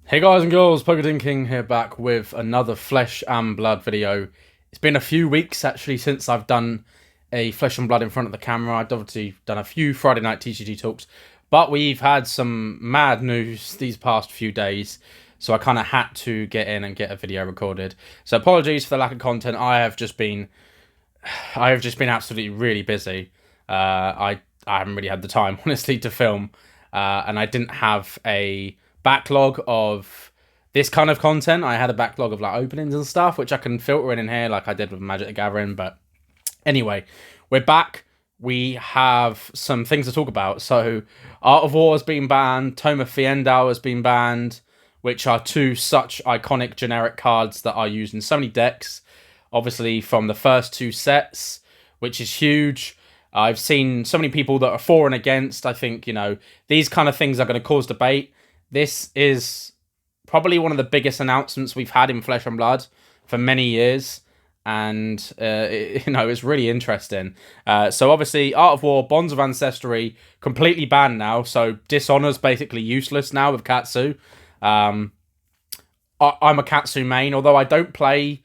Hey guys and girls, Pogadin King here, back with another Flesh and Blood video. It's been a few weeks actually since I've done a Flesh and Blood in front of the camera. I've obviously done a few Friday night TCG talks, but we've had some mad news these past few days, so I kind of had to get in and get a video recorded. So apologies for the lack of content. I have just been absolutely really busy. I haven't really had the time, honestly, to film, and I didn't have a backlog of this kind of content. I had a backlog of like openings and stuff, which I can filter in here like I did with Magic the Gathering. But anyway, we're back. We have some things to talk about. So Art of War has been banned. Tome of Fiendal has been banned, which are two such iconic generic cards that are used in so many decks. Obviously from the first two sets, which is huge. I've seen so many people that are for and against. I think, these kind of things are going to cause debate. This is probably one of the biggest announcements we've had in Flesh and Blood for many years, and it's really interesting. So obviously, Art of War, Bonds of Ancestry, completely banned now. So Dishonor's basically useless now with Katsu. I'm a Katsu main, although I don't play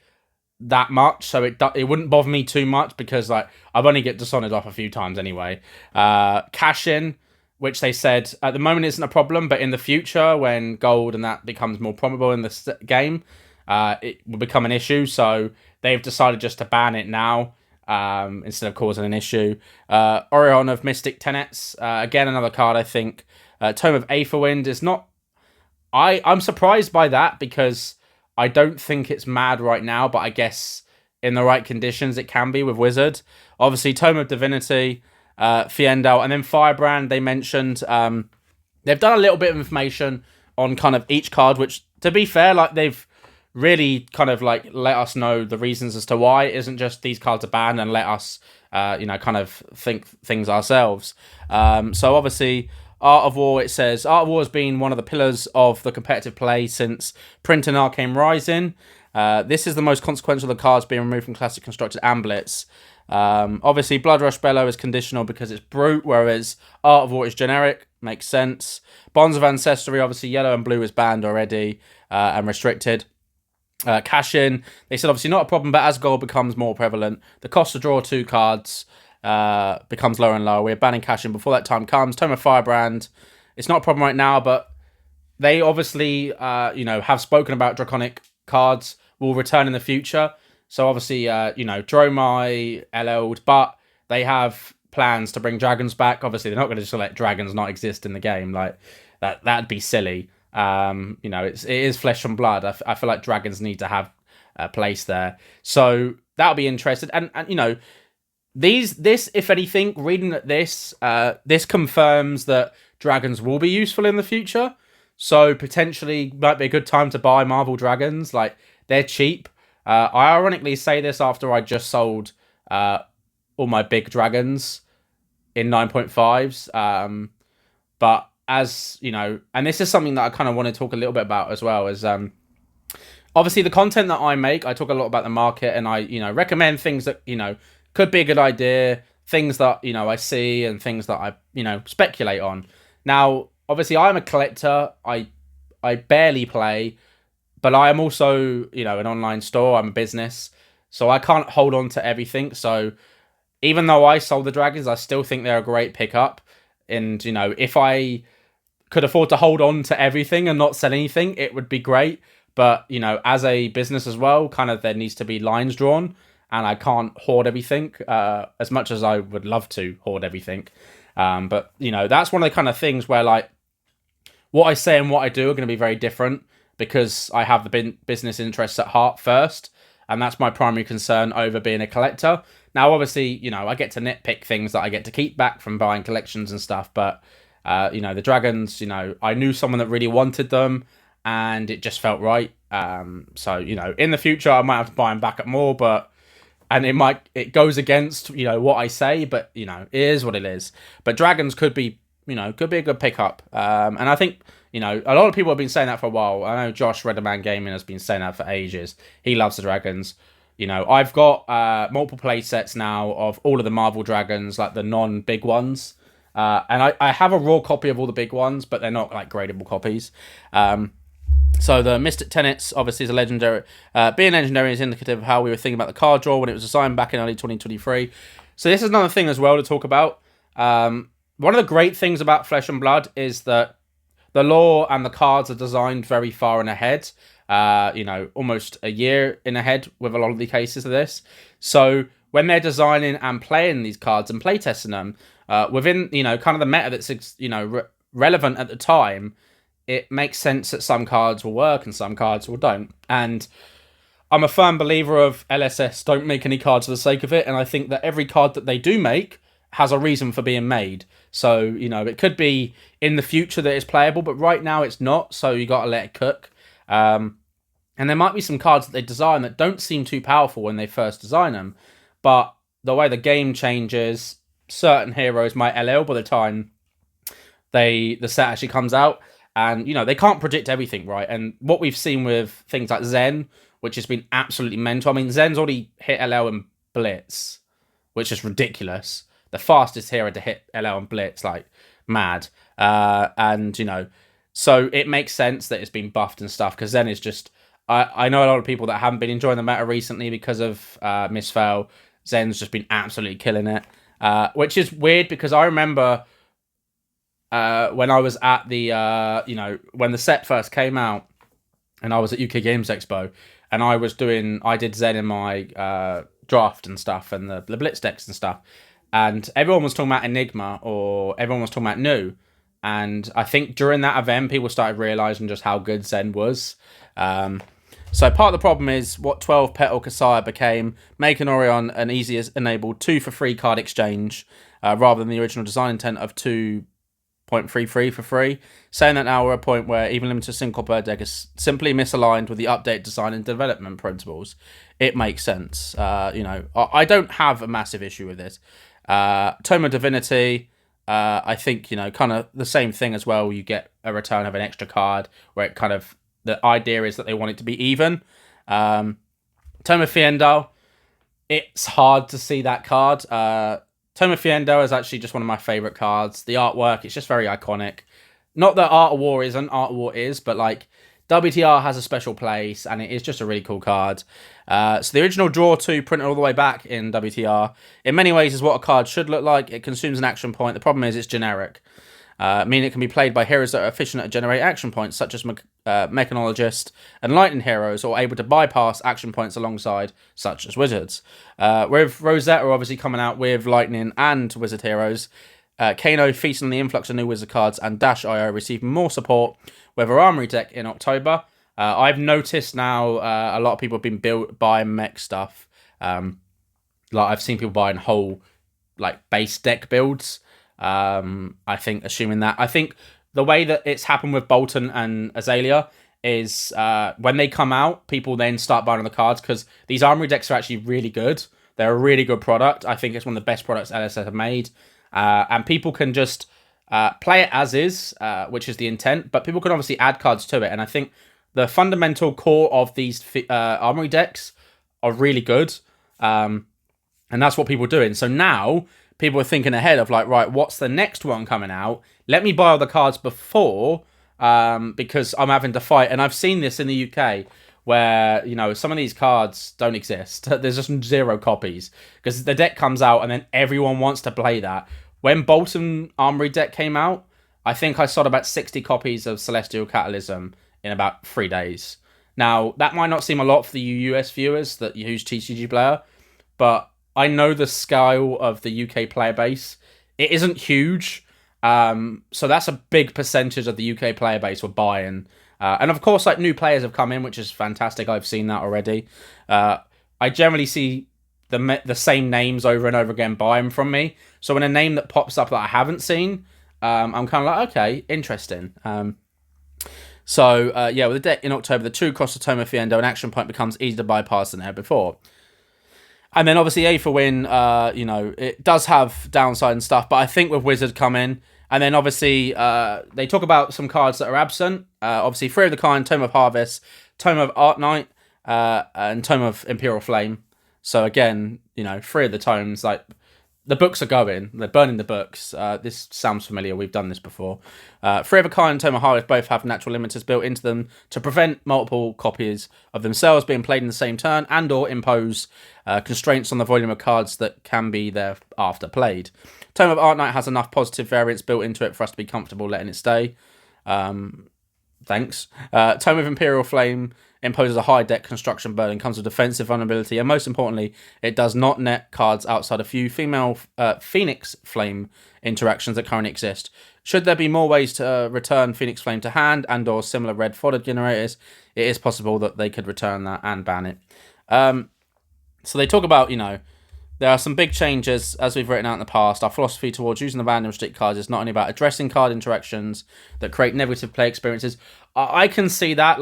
that much, so it wouldn't bother me too much because I've only get Dishonored off a few times anyway. Cash in, which they said at the moment isn't a problem, but in the future, when gold and that becomes more probable in the game, it will become an issue. So they've decided just to ban it now instead of causing an issue. Orion of Mystic Tenets, again, another card I think. Tome of Aetherwind is not... I'm surprised by that because I don't think it's mad right now, but I guess in the right conditions it can be with Wizard. Obviously, Tome of Divinity... Fiendal, and then Firebrand they mentioned. They've done a little bit of information on kind of each card, which, to be fair, like they've really kind of like let us know the reasons as to why it isn't just these cards are banned, and let us kind of think things ourselves. So obviously Art of War, it says Art of War has been one of the pillars of the competitive play since Print and Arcane Rising. This is the most consequential of the cards being removed from Classic Constructed and Blitz. Obviously Blood Rush Bellow is conditional because it's brute, whereas Art of War is generic. Makes sense. Bonds of Ancestry, obviously yellow and blue is banned already and restricted. Cash in, they said obviously not a problem, but as gold becomes more prevalent, the cost to draw two cards becomes lower and lower. We're banning cash in before that time comes. Tome of Firebrand, it's not a problem right now, but they obviously have spoken about draconic cards will return in the future. So obviously, Dromai, LL'd, but they have plans to bring dragons back. Obviously, they're not going to just let dragons not exist in the game. Like, that'd be silly. It is Flesh and Blood. I feel like dragons need to have a place there. So that'll be interesting. And this, if anything, reading this, this confirms that dragons will be useful in the future. So potentially might be a good time to buy Marvel Dragons. Like, they're cheap. I ironically say this after I just sold all my big dragons in 9.5s. But as, and this is something that I kind of want to talk a little bit about as well, is obviously the content that I make, I talk a lot about the market, and I, recommend things that, could be a good idea, things that, I see, and things that I, speculate on. Now, obviously I'm a collector. I barely play, but I am also, an online store. I'm a business, so I can't hold on to everything. So even though I sold the dragons, I still think they're a great pickup. And, if I could afford to hold on to everything and not sell anything, it would be great. But, as a business as well, kind of there needs to be lines drawn, and I can't hoard everything as much as I would love to hoard everything. But, that's one of the kind of things where, like, what I say and what I do are going to be very different, because I have the business interests at heart first, and that's my primary concern over being a collector. Now, obviously, I get to nitpick things that I get to keep back from buying collections and stuff, but, the dragons, I knew someone that really wanted them, and it just felt right. So, in the future, I might have to buy them back at more, and it goes against, what I say, but, it is what it is. But dragons could be a good pickup. And I think, a lot of people have been saying that for a while. I know Josh Redderman Gaming has been saying that for ages. He loves the dragons. I've got multiple play sets now of all of the Marvel dragons, like the non-big ones. And I have a raw copy of all the big ones, but they're not like gradable copies. So the Mystic Tenets obviously is a legendary. Being legendary is indicative of how we were thinking about the card draw when it was assigned back in early 2023. So this is another thing as well to talk about. One of the great things about Flesh and Blood is that the lore and the cards are designed very far in ahead. Almost a year in ahead with a lot of the cases of this. So when they're designing and playing these cards and playtesting them within, kind of the meta that's, relevant at the time, it makes sense that some cards will work and some cards will don't. And I'm a firm believer of LSS don't make any cards for the sake of it. And I think that every card that they do make has a reason for being made. So, it could be in the future that it's playable, but right now it's not. So you got to let it cook. And there might be some cards that they design that don't seem too powerful when they first design them. But the way the game changes, certain heroes might LL by the time the set actually comes out. And, they can't predict everything, right? And what we've seen with things like Zen, which has been absolutely mental. I mean, Zen's already hit LL and Blitz, which is ridiculous. The fastest hero to hit LL and Blitz, like, mad. So it makes sense that it's been buffed and stuff, because Zen is just... I know a lot of people that haven't been enjoying the meta recently because of Misfail. Zen's just been absolutely killing it, which is weird, because I remember... when I was at the, when the set first came out and I was at UK Games Expo and I did Zen in my draft and stuff and the Blitz decks and stuff. And everyone was talking about Enigma or everyone was talking about New. And I think during that event, people started realizing just how good Zen was. So part of the problem is what 12 Petal Kasaya became, making Orion an easy as enabled 2 for free card exchange rather than the original design intent of 2.33 for free. Saying that now we're at a point where even limited single bird deck is simply misaligned with the update design and development principles. It makes sense. I don't have a massive issue with this. Tome of Divinity, I think, kind of the same thing as well. You get a return of an extra card where it kind of, the idea is that they want it to be even. Tome of Fiendal, it's hard to see that card. Tome of Fiendal is actually just one of my favourite cards. The artwork, it's just very iconic. Not that Art of War isn't, Art of War is, but like WTR has a special place and it is just a really cool card. So the original Draw 2 printed all the way back in WTR, in many ways is what a card should look like. It consumes an action point. The problem is it's generic. Meaning it can be played by heroes that are efficient at generate action points, such as Mechanologist and Lightning heroes, or able to bypass action points alongside, such as Wizards. With Rosetta obviously coming out with Lightning and Wizard heroes, Kano feasting on the influx of new Wizard cards, and Dash.io receiving more support with our Armory deck in October. I've noticed now a lot of people have been buying mech stuff. I've seen people buying whole base deck builds. I think the way that it's happened with Bolton and Azalea is when they come out, people then start buying the cards because these Armory decks are actually really good. They're a really good product. I think it's one of the best products LSS have made. And people can just play it as is, which is the intent, but people can obviously add cards to it. And I think the fundamental core of these Armory decks are really good. And that's what people are doing. So now people are thinking ahead of right, what's the next one coming out? Let me buy all the cards before, because I'm having to fight. And I've seen this in the UK where, some of these cards don't exist. There's just 0 copies because the deck comes out and then everyone wants to play that. When Bolton Armory deck came out, I think I sold about 60 copies of Celestial Catalysm in about 3 days. Now, that might not seem a lot for the US viewers that use TCG Player, but I know the scale of the UK player base. It isn't huge, so that's a big percentage of the UK player base we're buying. And of course, new players have come in, which is fantastic. I've seen that already. I generally see the same names over and over again buying from me. So when a name that pops up that I haven't seen, I'm kind of okay, interesting. With the deck in October, the 2 cost of Tome of Fiendo, an action point becomes easier to bypass than ever before. And then obviously A for win, it does have downside and stuff, but I think with Wizard come in, and then obviously they talk about some cards that are absent. Obviously 3 of the Kind, Tome of Harvest, Tome of Art Knight, and Tome of Imperial Flame. So again, 3 of the tomes, the books are going. They're burning the books. This sounds familiar. We've done this before. Free of a Kind and Tome of Horrors both have natural limiters built into them to prevent multiple copies of themselves being played in the same turn and or impose constraints on the volume of cards that can be there after played. Tome of Art Night has enough positive variants built into it for us to be comfortable letting it stay. Thanks. Tome of Imperial Flame imposes a high deck construction burden, comes with defensive vulnerability, and most importantly, it does not net cards outside a few female Phoenix Flame interactions that currently exist. Should there be more ways to return Phoenix Flame to hand and or similar red fodder generators, it is possible that they could return that and ban it. So they talk about, there are some big changes, as we've written out in the past. Our philosophy towards using the ban and restrict cards is not only about addressing card interactions that create negative play experiences. I can see that,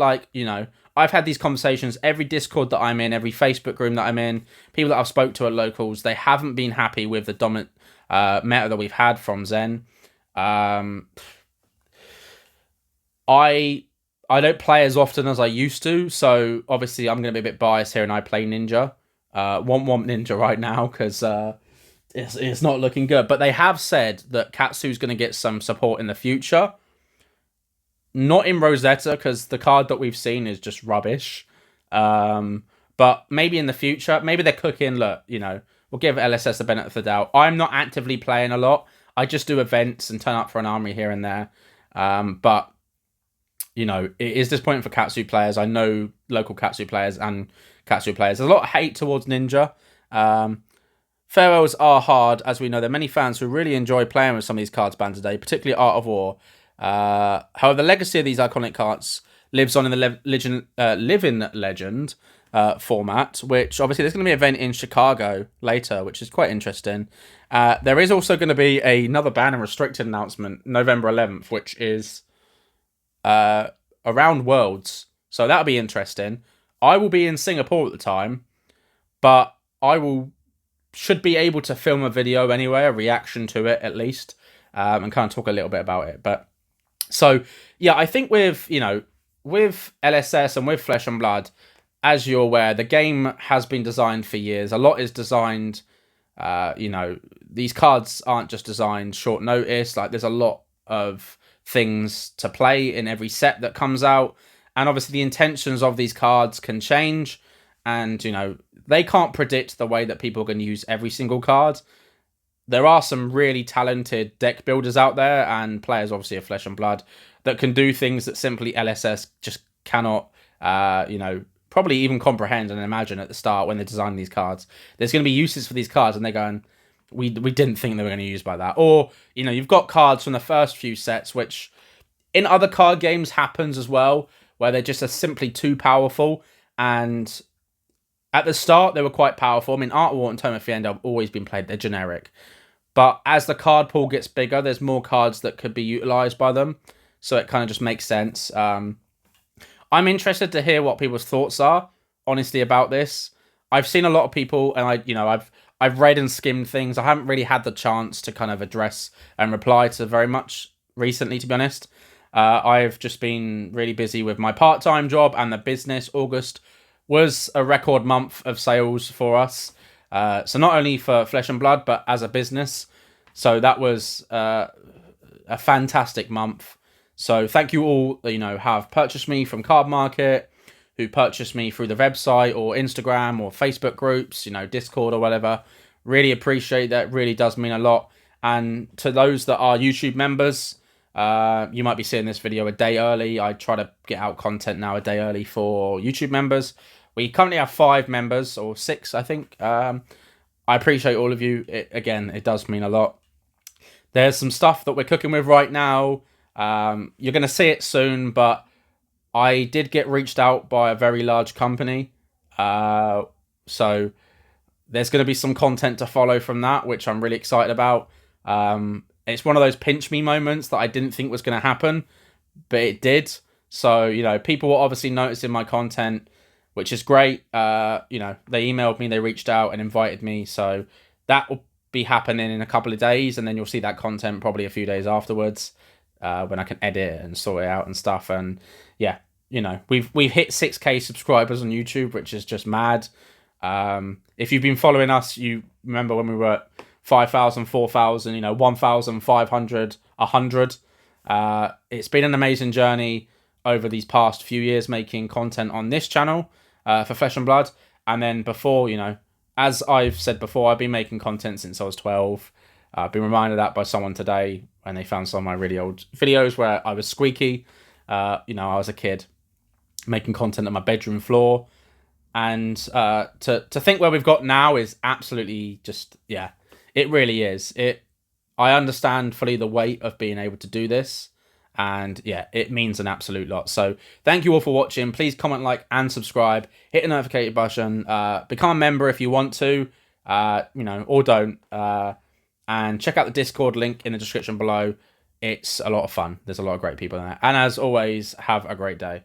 I've had these conversations, every Discord that I'm in, every Facebook group that I'm in, people that I've spoke to at locals, they haven't been happy with the dominant meta that we've had from Zen. I don't play as often as I used to, so obviously I'm going to be a bit biased here, and I play Ninja. Want Ninja right now, because it's not looking good. But they have said that Katsu's going to get some support in the future. Not in Rosetta, because the card that we've seen is just rubbish. But maybe in the future, maybe they're cooking. Look, we'll give LSS the benefit of the doubt. I'm not actively playing a lot. I just do events and turn up for an armory here and there. But it is disappointing for Katsu players. I know local Katsu players and Katsu players. There's a lot of hate towards Ninja. Farewells are hard, as we know. There are many fans who really enjoy playing with some of these cards banned today, particularly Art of War. However, the legacy of these iconic cards lives on in the Living Legend format, which obviously there's going to be an event in Chicago later, which is quite interesting. There is also going to be another ban and restricted announcement November 11th, which is around Worlds. So that'll be interesting. I will be in Singapore at the time, but I should be able to film a video anyway, a reaction to it at least, and kind of talk a little bit about it. But so yeah, I think with LSS and with Flesh and Blood, as you're aware, the game has been designed for years. A lot is designed. These cards aren't just designed short notice. There's a lot of things to play in every set that comes out. And obviously the intentions of these cards can change. And, they can't predict the way that people are going to use every single card. There are some really talented deck builders out there, and players, obviously, of Flesh and Blood, that can do things that simply LSS just cannot, probably even comprehend and imagine at the start when they're designing these cards. There's going to be uses for these cards, and they're going, we didn't think they were going to use by that. Or, you've got cards from the first few sets, which in other card games happens as well, where they just are simply too powerful. And at the start, they were quite powerful. I mean, Art War and Tome of Fiend have always been played. They're generic. But as the card pool gets bigger, there's more cards that could be utilized by them. So it kind of just makes sense. I'm interested to hear what people's thoughts are, honestly, about this. I've seen a lot of people, and I've read and skimmed things. I haven't really had the chance to kind of address and reply to very much recently, to be honest. I've just been really busy with my part-time job and the business. August was a record month of sales for us. So not only for Flesh and Blood, but as a business. So that was a fantastic month. So thank you all that, have purchased me from Cardmarket, who purchased me through the website or Instagram or Facebook groups, Discord or whatever. Really appreciate that. Really does mean a lot. And to those that are YouTube members, you might be seeing this video a day early. I try to get out content now a day early for YouTube members. We currently have 5 members, or 6, I think. I appreciate all of you. It does mean a lot. There's some stuff that we're cooking with right now. You're going to see it soon, but I did get reached out by a very large company. So there's going to be some content to follow from that, which I'm really excited about. It's one of those pinch me moments that I didn't think was going to happen, but it did. So, people were obviously noticing my content, which is great. They emailed me, they reached out and invited me. So that will be happening in a couple of days, and then you'll see that content probably a few days afterwards, when I can edit and sort it out and stuff. And yeah, we've hit 6K subscribers on YouTube, which is just mad. If you've been following us, you remember when we were at 5,000, 4,000, 1,500, 100. It's been an amazing journey over these past few years making content on this channel for Flesh and Blood. And then before, as I've said before, I've been making content since I was 12. I've been reminded of that by someone today when they found some of my really old videos where I was squeaky. I was a kid making content on my bedroom floor. And to think where we've got now is absolutely just, it really is. I understand fully the weight of being able to do this. And it means an absolute lot. So thank you all for watching. Please comment, like, and subscribe. Hit the notification button. Become a member if you want to, or don't. And check out the Discord link in the description below. It's a lot of fun. There's a lot of great people in there. And as always, have a great day.